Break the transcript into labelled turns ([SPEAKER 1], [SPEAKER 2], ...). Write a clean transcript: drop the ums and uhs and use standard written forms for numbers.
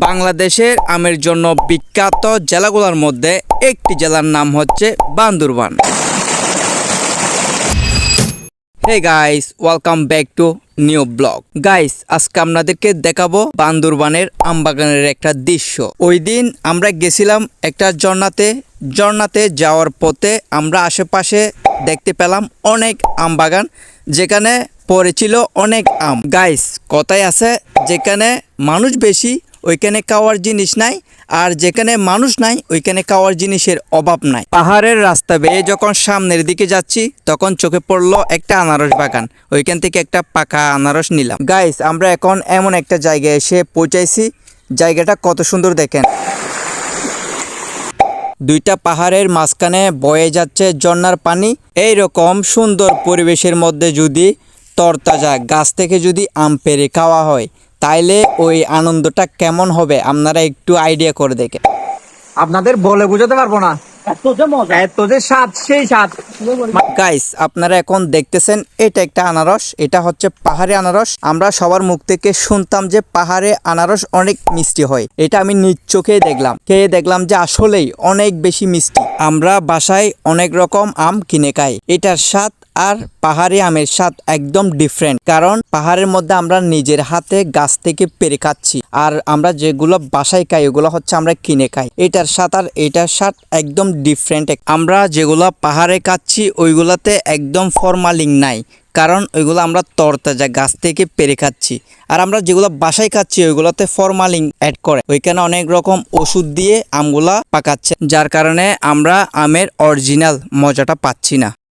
[SPEAKER 1] বাংলাদেশের আমের জন্য বিখ্যাত জেলাগুলোর মধ্যে একটি জেলার নাম হচ্ছে Bandarban. Hey guys, welcome back to new blog. Guys, আজকে আপনাদেরকে দেখাবো বান্দরবানের আমবাগানের একটা দৃশ্য। ওই দিন আমরা গেছিলাম একটা ঝর্ণাতে যাওয়ার পথে আমরা আশেপাশে দেখতে পেলাম অনেক আমবাগান, যেখানে পড়েছিল অনেক আম। গাইস, কথায় আছে যেখানে মানুষ বেশি ওইখানে খাওয়ার জিনিস নাই, আর যেখানে মানুষ নাই ওইখানে খাওয়ার জিনিসের অভাব নাই। পাহাড়ের রাস্তা বেয়ে যখন সামনের দিকে যাচ্ছি তখন চোখে পড়লো একটা আনারস বাগান। ওইখান থেকে একটা পাকা আনারস নিলাম। গাইস, আমরা এখন এমন একটা জায়গায় এসে পৌঁছাইছি, জায়গাটা কত সুন্দর দেখেন। দুইটা পাহাড়ের মাঝখানে বয়ে যাচ্ছে ঝর্ণার পানি। এইরকম সুন্দর পরিবেশের মধ্যে যদি তরতাজা গাছ থেকে যদি আম পেড়ে খাওয়া হয় তাইলে ওই আনন্দটা কেমন হবে আপনারা একটু আইডিয়া করে দেখেন।
[SPEAKER 2] আপনাদের বলে বোঝাতে পারবো না, এত যে স্বাদ, সেই স্বাদ।
[SPEAKER 1] গাইস, আপনারা এখন দেখতেছেন এটা একটা আনারস, এটা হচ্ছে পাহাড়ি আনারস। আমরা সবার মুখ থেকে শুনতাম যে পাহাড়ে আনারস অনেক মিষ্টি হয়, এটা আমি নিজ চোখে খেয়ে দেখলাম যে আসলেই অনেক বেশি মিষ্টি। আমরা বাসায় অনেক রকম আম কিনে খাই, এটার স্বাদ আর পাহাড়ি আমের স্বাদ একদম ডিফারেন্ট। কারণ পাহাড়ের মধ্যে আমরা নিজের হাতে গাছ থেকে পেরে খাচ্ছি, আর আমরা যেগুলো বাসায় খাই ওগুলো হচ্ছে আমরা কিনে খাই। এটার স্বাদ আর এটার স্বাদ একদম ডিফারেন্ট। আমরা যেগুলো পাহাড়ে খাচ্ছি ওইগুলোতে একদম ফরমালিন নাই, কারণ ওইগুলো আমরা তরতাজা গাছ থেকে পেরে খাচ্ছি। আর আমরা যেগুলো বাসায় খাচ্ছি ওইগুলোতে ফরমালিন অ্যাড করে, ওইখানে অনেক রকম ওষুধ দিয়ে আমগুলা পাকাচ্ছে, যার কারণে আমরা আমের অরিজিনাল মজাটা পাচ্ছি না।